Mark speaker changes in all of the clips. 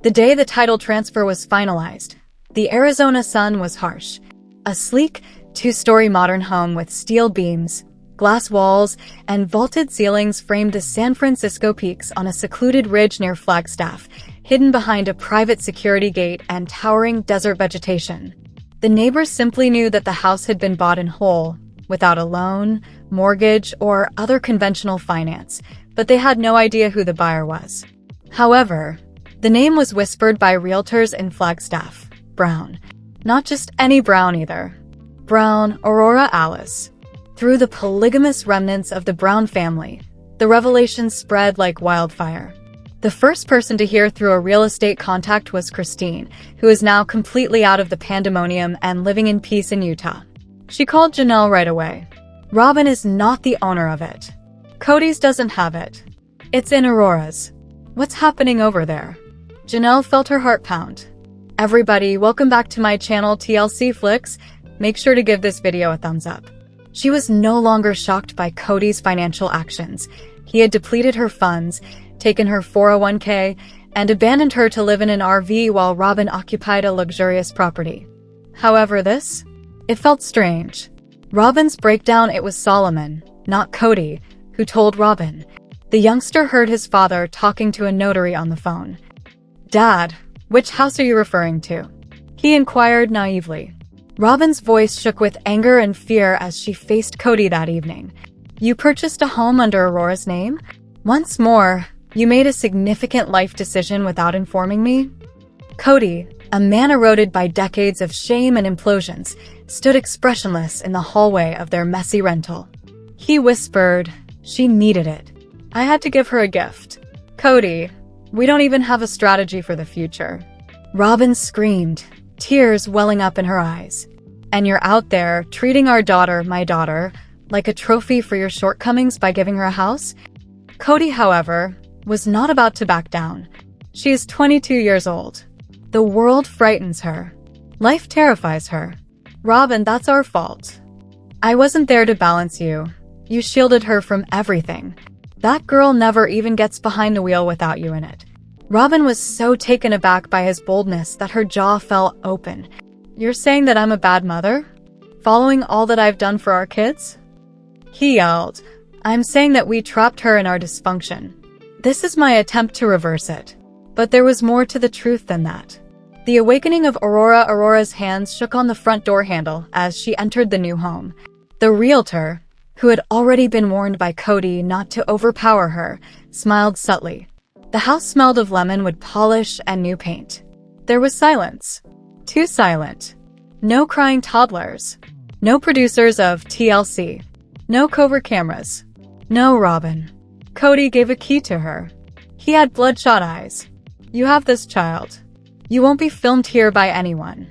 Speaker 1: The day the title transfer was finalized, the Arizona sun was harsh. A sleek, two-story modern home with steel beams, glass walls, and vaulted ceilings framed the San Francisco peaks on a secluded ridge near Flagstaff, hidden behind a private security gate and towering desert vegetation. The neighbors simply knew that the house had been bought in whole, without a loan, mortgage, or other conventional finance, but they had no idea who the buyer was. However, the name was whispered by realtors in Flagstaff: Brown. Not just any Brown either. Brown Aurora Alice. Through the polygamous remnants of the Brown family, the revelation spread like wildfire. The first person to hear through a real estate contact was Christine, who is now completely out of the pandemonium and living in peace in Utah. She called Janelle right away. Robin is not the owner of it. Kody's doesn't have it. It's in Aurora's. What's happening over there? Janelle felt her heart pound. Everybody, welcome back to my channel TLC Flicks. Make sure to give this video a thumbs up. She was no longer shocked by Kody's financial actions. He had depleted her funds, taken her 401k, and abandoned her to live in an RV while Robin occupied a luxurious property. However, it felt strange. Robin's breakdown, it was Solomon, not Kody, who told Robin. The youngster heard his father talking to a notary on the phone. "Dad, which house are you referring to?" he inquired naively. Robin's voice shook with anger and fear as she faced Kody that evening. "You purchased a home under Aurora's name? Once more, you made a significant life decision without informing me?" Kody, a man eroded by decades of shame and implosions, stood expressionless in the hallway of their messy rental. He whispered, "She needed it. I had to give her a gift. Kody, we don't even have a strategy for the future." Robin screamed, tears welling up in her eyes. "And you're out there treating our daughter, my daughter, like a trophy for your shortcomings by giving her a house?" Kody, however, was not about to back down. She is 22 years old. The world frightens her. Life terrifies her. "Robin, that's our fault. I wasn't there to balance you. You shielded her from everything. That girl never even gets behind the wheel without you in it." Robin was so taken aback by his boldness that her jaw fell open. "You're saying that I'm a bad mother? Following all that I've done for our kids?" He yelled. "I'm saying that we trapped her in our dysfunction. This is my attempt to reverse it." But there was more to the truth than that. The awakening of Aurora's hands shook on the front door handle as she entered the new home. The realtor, who had already been warned by Kody not to overpower her, smiled subtly. The house smelled of lemonwood polish and new paint. There was silence. Too silent. No crying toddlers. No producers of TLC. No covert cameras. No Robin. Kody gave a key to her. He had bloodshot eyes. "You have this child. You won't be filmed here by anyone.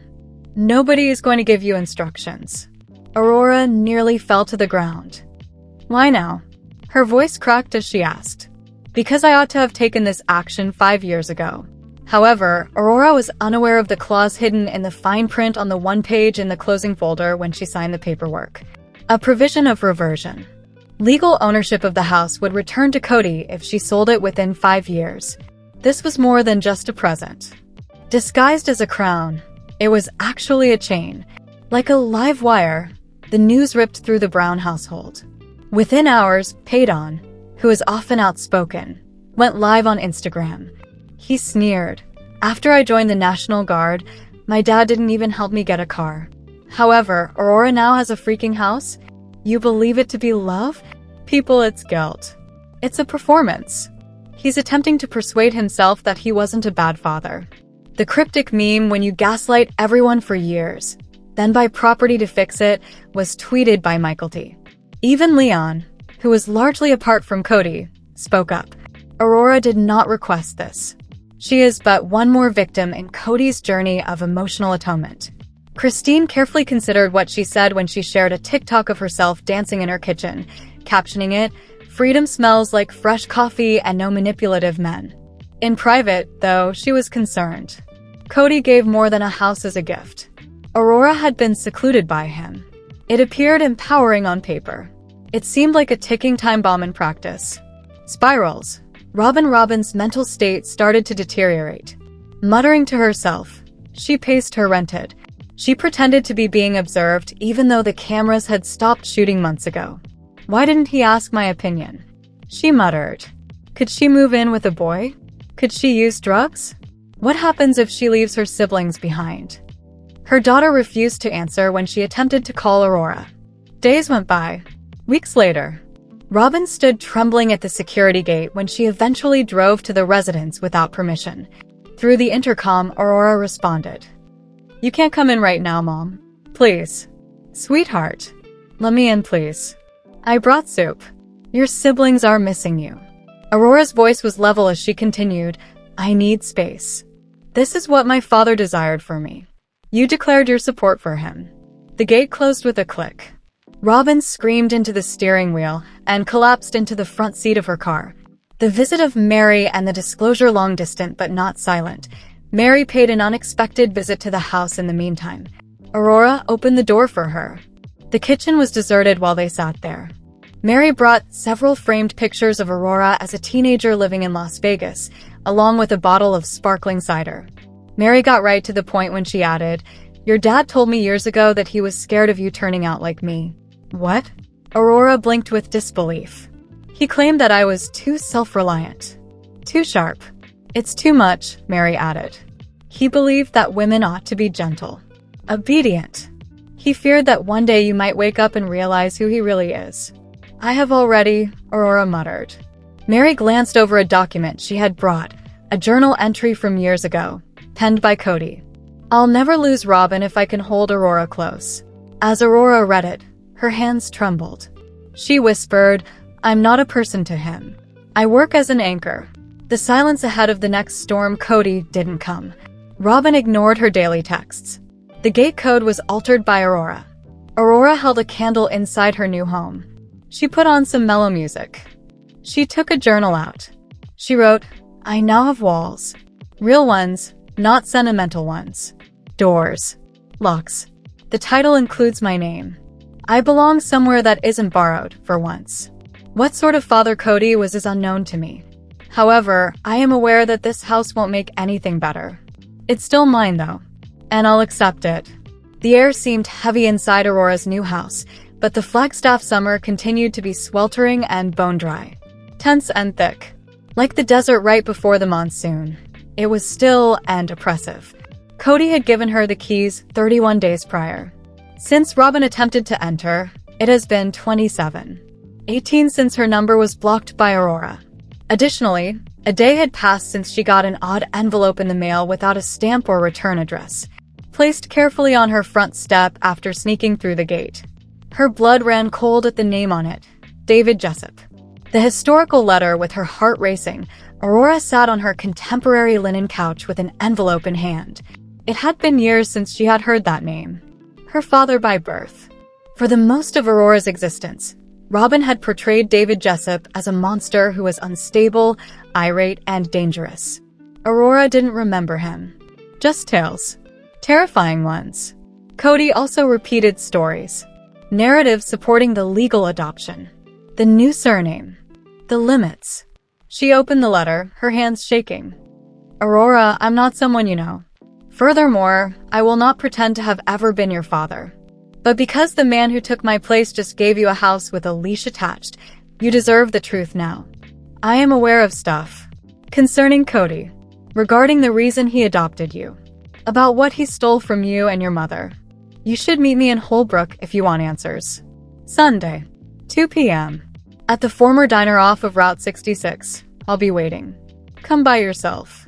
Speaker 1: Nobody is going to give you instructions." Aurora nearly fell to the ground. "Why now?" Her voice cracked as she asked. "Because I ought to have taken this action 5 years ago." However, Aurora was unaware of the clause hidden in the fine print on the one page in the closing folder when she signed the paperwork. A provision of reversion. Legal ownership of the house would return to Kody if she sold it within 5 years. This was more than just a present. Disguised as a crown, it was actually a chain. Like a live wire, the news ripped through the Brown household. Within hours, Paydon, who is often outspoken, went live on Instagram. He sneered. "After I joined the National Guard, my dad didn't even help me get a car. However, Aurora now has a freaking house? You believe it to be love? People, it's guilt. It's a performance." He's attempting to persuade himself that he wasn't a bad father. The cryptic meme, "When you gaslight everyone for years, then buy property to fix it," was tweeted by Michael T. Even Leon, who was largely apart from Kody, spoke up. Aurora did not request this. She is but one more victim in Kody's journey of emotional atonement. Christine carefully considered what she said when she shared a TikTok of herself dancing in her kitchen, captioning it, "Freedom smells like fresh coffee and no manipulative men." In private, though, she was concerned. Kody gave more than a house as a gift. Aurora had been secluded by him. It appeared empowering on paper. It seemed like a ticking time bomb in practice. Spirals. Robin's mental state started to deteriorate. Muttering to herself, she paced her rented. She pretended to be being observed even though the cameras had stopped shooting months ago. Why didn't he ask my opinion? She muttered. Could she move in with a boy? Could she use drugs? What happens if she leaves her siblings behind? Her daughter refused to answer when she attempted to call Aurora. Days went by. Weeks later, Robin stood trembling at the security gate when she eventually drove to the residence without permission. Through the intercom, Aurora responded. You can't come in right now, Mom. Please. Sweetheart. Let me in, please. I brought soup. Your siblings are missing you. Aurora's voice was level as she continued, I need space. This is what my father desired for me. You declared your support for him. The gate closed with a click. Robin screamed into the steering wheel and collapsed into the front seat of her car. The visit of Mary and the disclosure long distant but not silent. Mary paid an unexpected visit to the house in the meantime. Aurora opened the door for her. The kitchen was deserted while they sat there. Mary brought several framed pictures of Aurora as a teenager living in Las Vegas, along with a bottle of sparkling cider. Mary got right to the point when she added, Your dad told me years ago that he was scared of you turning out like me. What? Aurora blinked with disbelief. He claimed that I was too self-reliant. Too sharp. It's too much, Mary added. He believed that women ought to be gentle. Obedient. He feared that one day you might wake up and realize who he really is. I have already, Aurora muttered. Mary glanced over a document she had brought, a journal entry from years ago, penned by Kody. I'll never lose Robin if I can hold Aurora close. As Aurora read it, her hands trembled. She whispered, I'm not a person to him. I work as an anchor. The silence ahead of the next storm. Kody didn't come. Robin ignored her daily texts. The gate code was altered by Aurora. Aurora held a candle inside her new home. She put on some mellow music. She took a journal out. She wrote, I now have walls. Real ones, not sentimental ones. Doors. Locks. The title includes my name. I belong somewhere that isn't borrowed, for once. What sort of father Kody was is unknown to me. However, I am aware that this house won't make anything better. It's still mine, though, and I'll accept it. The air seemed heavy inside Aurora's new house, but the Flagstaff summer continued to be sweltering and bone-dry. Tense and thick. Like the desert right before the monsoon. It was still and oppressive. Kody had given her the keys 31 days prior. Since Robin attempted to enter, it has been 27. 18 since her number was blocked by Aurora. Additionally, a day had passed since she got an odd envelope in the mail without a stamp or return address, placed carefully on her front step after sneaking through the gate. Her blood ran cold at the name on it, David Jessup. The historical letter with her heart racing, Aurora sat on her contemporary linen couch with an envelope in hand. It had been years since she had heard that name. Her father by birth. For the most of Aurora's existence, Robin had portrayed David Jessup as a monster who was unstable, irate, and dangerous. Aurora didn't remember him. Just tales. Terrifying ones. Kody also repeated stories. Narratives supporting the legal adoption. The new surname. The limits. She opened the letter, her hands shaking. Aurora, I'm not someone you know. Furthermore, I will not pretend to have ever been your father. But because the man who took my place just gave you a house with a leash attached, you deserve the truth now. I am aware of stuff. Concerning Kody. Regarding the reason he adopted you. About what he stole from you and your mother. You should meet me in Holbrook if you want answers. Sunday, 2 p.m. At the former diner off of Route 66. I'll be waiting. Come by yourself.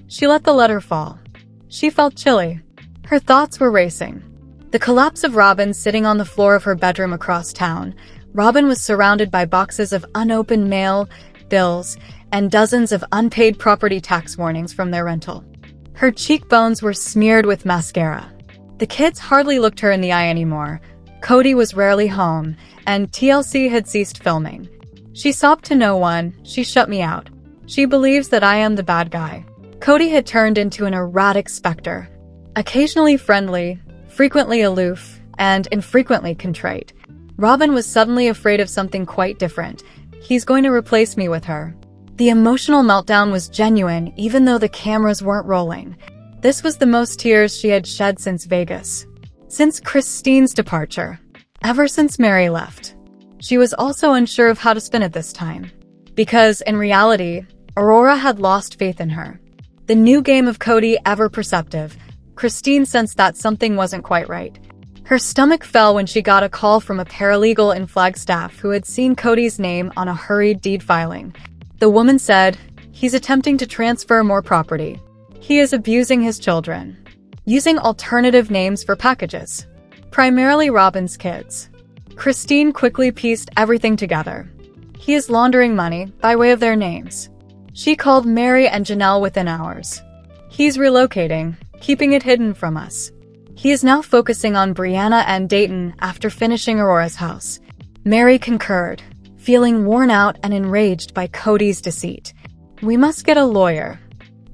Speaker 1: She let the letter fall. She felt chilly. Her thoughts were racing. The collapse of Robin sitting on the floor of her bedroom across town. Robin was surrounded by boxes of unopened mail, bills, and dozens of unpaid property tax warnings from their rental. Her cheekbones were smeared with mascara. The kids hardly looked her in the eye anymore. Kody was rarely home, and TLC had ceased filming. She sobbed to no one. She shut me out. She believes that I am the bad guy. Kody had turned into an erratic specter. Occasionally friendly, frequently aloof, and infrequently contrite. Robin was suddenly afraid of something quite different. He's going to replace me with her. The emotional meltdown was genuine, even though the cameras weren't rolling. This was the most tears she had shed since Vegas. Since Christine's departure. Ever since Mary left. She was also unsure of how to spin it this time. Because, in reality, Aurora had lost faith in her. The new game of Kody ever perceptive, Christine sensed that something wasn't quite right. Her stomach fell when she got a call from a paralegal in Flagstaff who had seen Kody's name on a hurried deed filing. The woman said, "He's attempting to transfer more property. He is abusing his children. Using alternative names for packages. Primarily Robin's kids." Christine quickly pieced everything together. He is laundering money by way of their names. She called Mary and Janelle within hours. He's relocating, keeping it hidden from us. He is now focusing on Brianna and Dayton after finishing Aurora's house. Mary concurred, feeling worn out and enraged by Kody's deceit. "We must get a lawyer.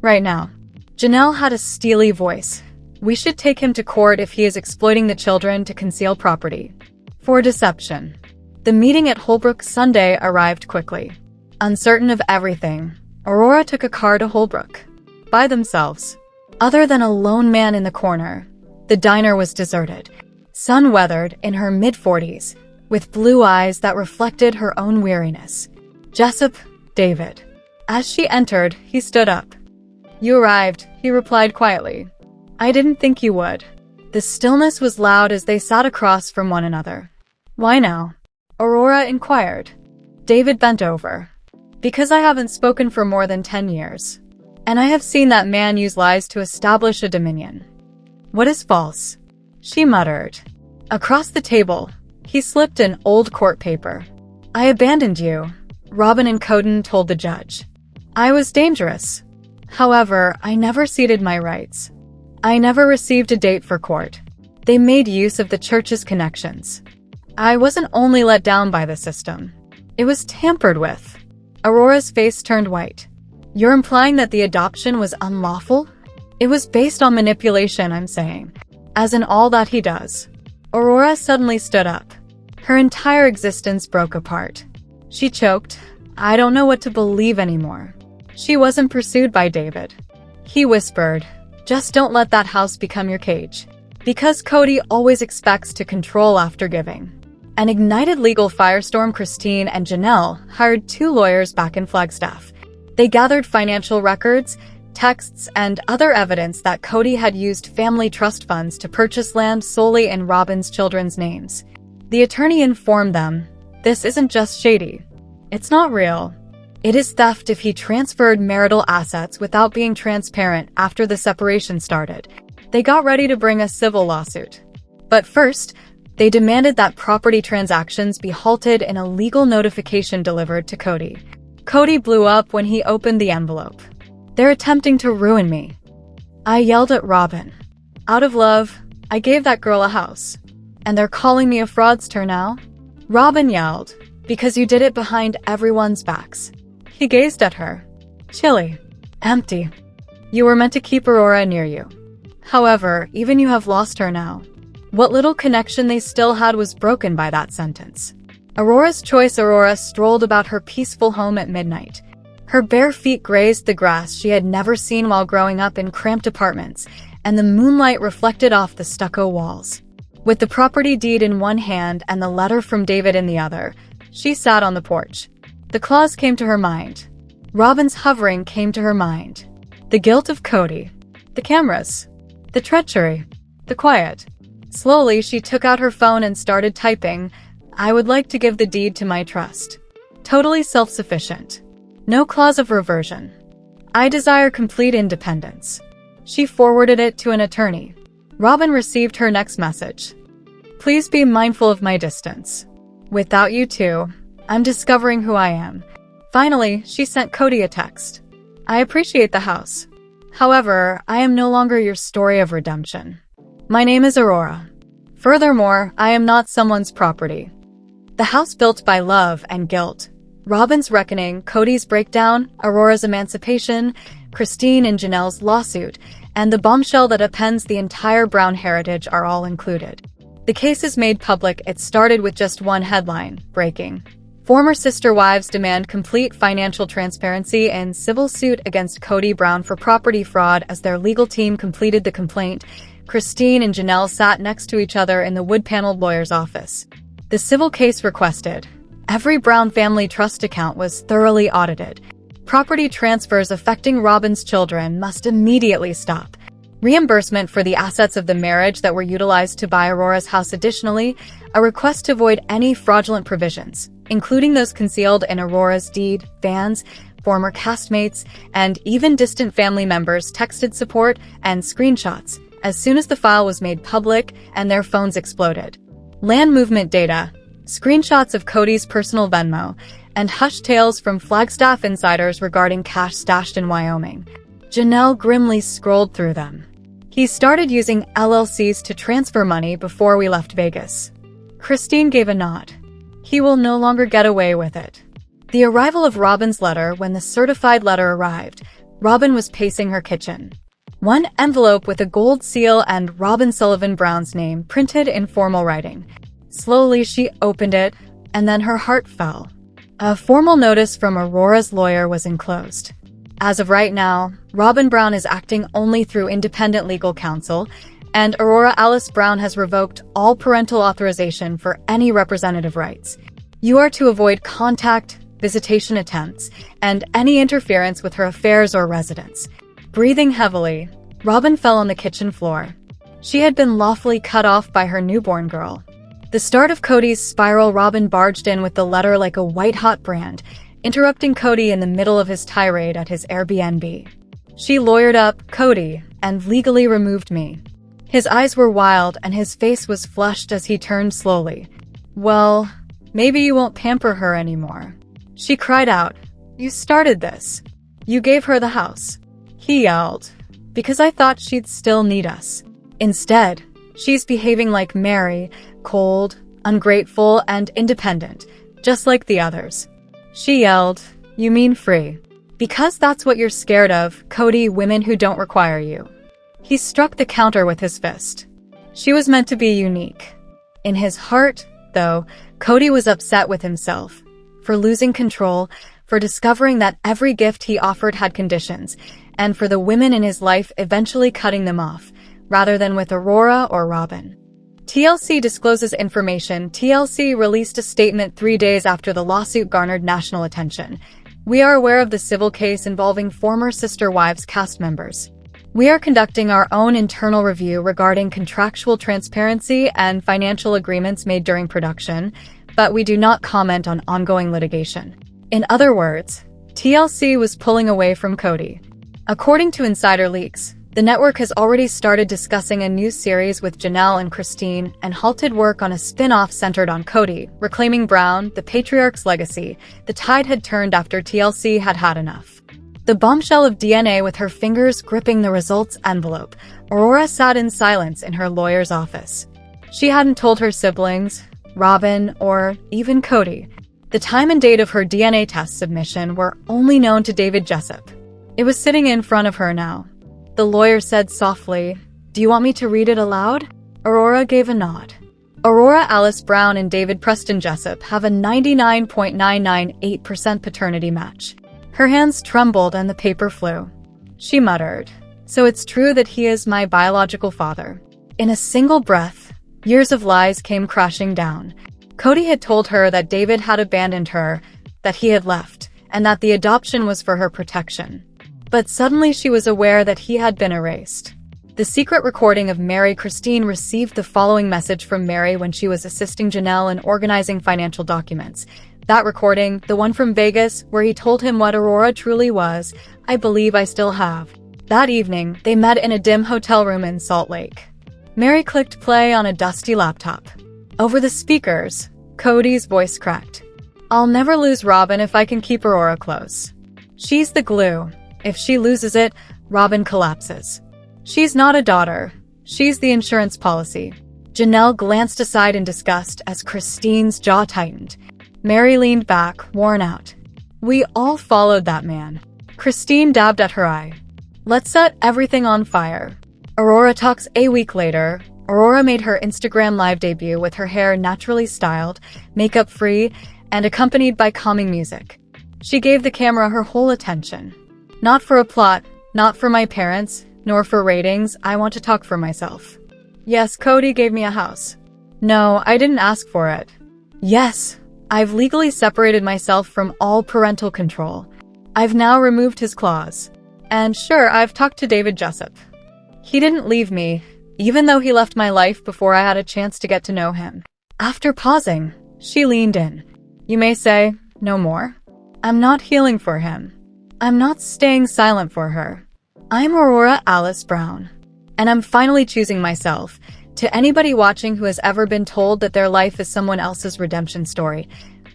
Speaker 1: Right now." Janelle had a steely voice. "We should take him to court if he is exploiting the children to conceal property. For deception." The meeting at Holbrook Sunday arrived quickly. Uncertain of everything, Aurora took a car to Holbrook. By themselves. Other than a lone man in the corner, the diner was deserted. Sun-weathered in her mid-40s, with blue eyes that reflected her own weariness. Jessup, David. As she entered, he stood up. "You arrived," he replied quietly. "I didn't think you would." The stillness was loud as they sat across from one another. "Why now?" Aurora inquired. David bent over. "Because I haven't spoken for more than 10 years. And I have seen that man use lies to establish a dominion." "What is false?" she muttered. Across the table, he slipped an old court paper. "I abandoned you," Robin and Kody told the judge. "I was dangerous. However, I never ceded my rights. I never received a date for court. They made use of the church's connections. I wasn't only let down by the system. It was tampered with." Aurora's face turned white. "You're implying that the adoption was unlawful?" "It was based on manipulation, I'm saying. As in all that he does." Aurora suddenly stood up. Her entire existence broke apart. She choked. "I don't know what to believe anymore." She wasn't pursued by David. He whispered, "Just don't let that house become your cage." Because Kody always expects to control after giving. An ignited legal firestorm. Christine and Janelle hired 2 lawyers back in Flagstaff. They gathered financial records, texts, and other evidence that Kody had used family trust funds to purchase land solely in Robin's children's names. The attorney informed them, "This isn't just shady. It's not real. It is theft if he transferred marital assets without being transparent after the separation started." They got ready to bring a civil lawsuit. But first, they demanded that property transactions be halted in a legal notification delivered to Kody. Kody blew up when he opened the envelope. "They're attempting to ruin me." I yelled at Robin. "Out of love, I gave that girl a house. And they're calling me a fraudster now?" Robin yelled, "Because you did it behind everyone's backs." He gazed at her. Chilly. Empty. "You were meant to keep Aurora near you. However, even you have lost her now." What little connection they still had was broken by that sentence. Aurora's choice. Aurora strolled about her peaceful home at midnight. Her bare feet grazed the grass she had never seen while growing up in cramped apartments, and the moonlight reflected off the stucco walls. With the property deed in one hand and the letter from David in the other, she sat on the porch. The clause came to her mind. Robin's hovering came to her mind. The guilt of Kody. The cameras. The treachery. The quiet. Slowly, she took out her phone and started typing, "I would like to give the deed to my trust. Totally self-sufficient. No clause of reversion. I desire complete independence." She forwarded it to an attorney. Robin received her next message. "Please be mindful of my distance. Without you too, I'm discovering who I am." Finally, she sent Kody a text. "I appreciate the house. However, I am no longer your story of redemption. My name is Aurora. Furthermore, I am not someone's property." The house built by love and guilt. Robin's reckoning, Kody's breakdown, Aurora's emancipation, Christine and Janelle's lawsuit, and the bombshell that appends the entire Brown heritage are all included. The case is made public. It started with just one headline, breaking. Former sister wives demand complete financial transparency in civil suit against Kody Brown for property fraud. As their legal team completed the complaint, Christine and Janelle sat next to each other in the wood-paneled lawyer's office. The civil case requested: every Brown family trust account was thoroughly audited. Property transfers affecting Robin's children must immediately stop. Reimbursement for the assets of the marriage that were utilized to buy Aurora's house. Additionally, a request to avoid any fraudulent provisions, including those concealed in Aurora's deed. Fans, former castmates, and even distant family members texted support and screenshots as soon as the file was made public, and their phones exploded. Land movement data, screenshots of Kody's personal Venmo, and hushed tales from Flagstaff insiders regarding cash stashed in Wyoming. Janelle grimly scrolled through them. He started using LLCs to transfer money before we left Vegas. Christine gave a nod. He will no longer get away with it. The arrival of Robin's letter. When the certified letter arrived, Robin was pacing her kitchen. One envelope with a gold seal and Robin Sullivan Brown's name printed in formal writing. Slowly she opened it, and then her heart fell. A formal notice from Aurora's lawyer was enclosed. As of right now, Robin Brown is acting only through independent legal counsel, and Aurora Alice Brown has revoked all parental authorization for any representative rights. You are to avoid contact, visitation attempts, and any interference with her affairs or residence. Breathing heavily, Robin fell on the kitchen floor. She had been lawfully cut off by her newborn girl. The start of Kody's spiral. Robin barged in with the letter like a white-hot brand, interrupting Kody in the middle of his tirade at his Airbnb. She lawyered up Kody and legally removed me. His eyes were wild and his face was flushed as he turned slowly. Well, maybe you won't pamper her anymore. She cried out. You started this. You gave her the house. He yelled. Because I thought she'd still need us. Instead, she's behaving like Mary, cold, ungrateful, and independent, just like the others. She yelled, You mean free? Because that's what you're scared of, Kody, women who don't require you. He struck the counter with his fist. She was meant to be unique. In his heart, though, Kody was upset with himself. For losing control, for discovering that every gift he offered had conditions, and for the women in his life eventually cutting them off, rather than with Aurora or Robin. TLC discloses information. TLC released a statement 3 days after the lawsuit garnered national attention. We are aware of the civil case involving former Sister Wives cast members. We are conducting our own internal review regarding contractual transparency and financial agreements made during production, but we do not comment on ongoing litigation. In other words, TLC was pulling away from Kody. According to insider leaks, the network has already started discussing a new series with Janelle and Christine and halted work on a spin-off centered on Kody, reclaiming Brown, the patriarch's legacy. The tide had turned after TLC had had enough. The bombshell of DNA with her fingers gripping the results envelope, Aurora sat in silence in her lawyer's office. She hadn't told her siblings, Robin, or even Kody. The time and date of her DNA test submission were only known to David Jessup. It was sitting in front of her now. The lawyer said softly, Do you want me to read it aloud? Aurora gave a nod. Aurora Alice Brown and David Preston Jessup have a 99.998% paternity match. Her hands trembled and the paper flew. She muttered, So it's true that he is my biological father. In a single breath, years of lies came crashing down. Kody had told her that David had abandoned her, that he had left, and that the adoption was for her protection. But suddenly she was aware that he had been erased. The secret recording of Mary. Christine received the following message from Mary when she was assisting Janelle in organizing financial documents. That recording, the one from Vegas, where he told him what Aurora truly was, I believe I still have. That evening, they met in a dim hotel room in Salt Lake. Mary clicked play on a dusty laptop. Over the speakers, Kody's voice cracked. I'll never lose Robin if I can keep Aurora close. She's the glue. If she loses it, Robin collapses. She's not a daughter. She's the insurance policy. Janelle glanced aside in disgust as Christine's jaw tightened. Mary leaned back, worn out. We all followed that man. Christine dabbed at her eye. Let's set everything on fire. Aurora talks. A week later, Aurora made her Instagram live debut with her hair naturally styled, makeup free, and accompanied by calming music. She gave the camera her whole attention. Not for a plot, not for my parents, nor for ratings, I want to talk for myself. Yes, Kody gave me a house. No, I didn't ask for it. Yes, I've legally separated myself from all parental control. I've now removed his claws. And sure, I've talked to David Jessup. He didn't leave me, even though he left my life before I had a chance to get to know him. After pausing, she leaned in. You may say, no more. I'm not healing for him. I'm not staying silent for her. I'm Aurora Alice Brown. And I'm finally choosing myself. To anybody watching who has ever been told that their life is someone else's redemption story.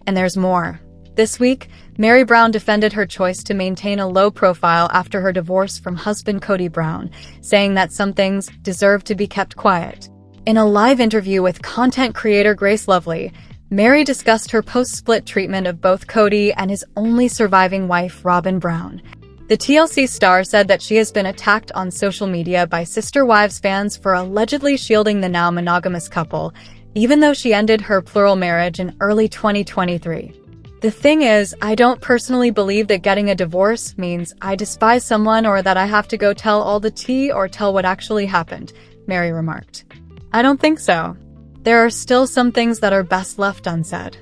Speaker 1: And there's more. This week, Meri Brown defended her choice to maintain a low profile after her divorce from husband Kody Brown, saying that some things deserve to be kept quiet. In a live interview with content creator Grace Lovely, Meri discussed her post-split treatment of both Kody and his only surviving wife, Robyn Brown. The TLC star said that she has been attacked on social media by Sister Wives fans for allegedly shielding the now monogamous couple, even though she ended her plural marriage in early 2023. The thing is, I don't personally believe that getting a divorce means I despise someone or that I have to go tell all the tea or tell what actually happened, Meri remarked. I don't think so. There are still some things that are best left unsaid.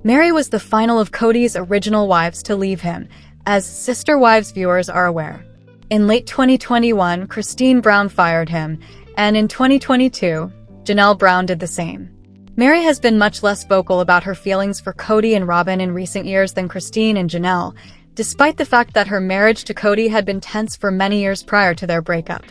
Speaker 1: Meri was the final of Kody's original wives to leave him, as Sister Wives viewers are aware. In late 2021, Christine Brown fired him, and in 2022, Janelle Brown did the same. Meri has been much less vocal about her feelings for Kody and Robyn in recent years than Christine and Janelle, despite the fact that her marriage to Kody had been tense for many years prior to their breakup.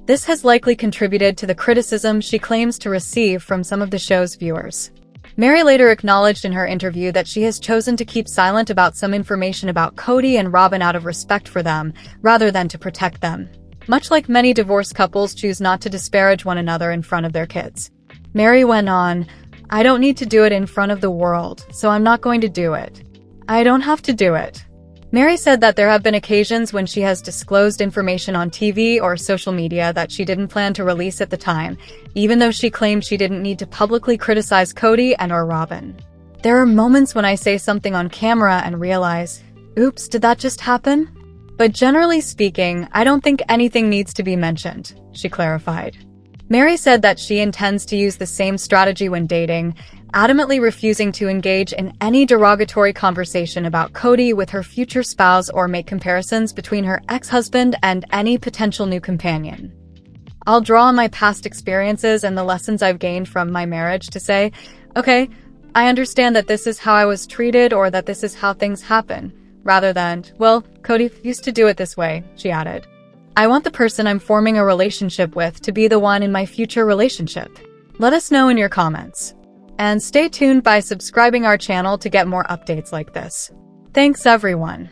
Speaker 1: This has likely contributed to the criticism she claims to receive from some of the show's viewers. Meri later acknowledged in her interview that she has chosen to keep silent about some information about Kody and Robyn out of respect for them, rather than to protect them. Much like many divorced couples choose not to disparage one another in front of their kids. Meri went on, I don't need to do it in front of the world, so I'm not going to do it. I don't have to do it. Meri said that there have been occasions when she has disclosed information on TV or social media that she didn't plan to release at the time, even though she claimed she didn't need to publicly criticize Kody and or Robyn. There are moments when I say something on camera and realize, oops, did that just happen? But generally speaking, I don't think anything needs to be mentioned, she clarified. Meri said that she intends to use the same strategy when dating, adamantly refusing to engage in any derogatory conversation about Kody with her future spouse or make comparisons between her ex-husband and any potential new companion. I'll draw on my past experiences and the lessons I've gained from my marriage to say, okay, I understand that this is how I was treated or that this is how things happen, rather than, well, Kody used to do it this way, she added. I want the person I'm forming a relationship with to be the one in my future relationship. Let us know in your comments. And stay tuned by subscribing our channel to get more updates like this. Thanks everyone.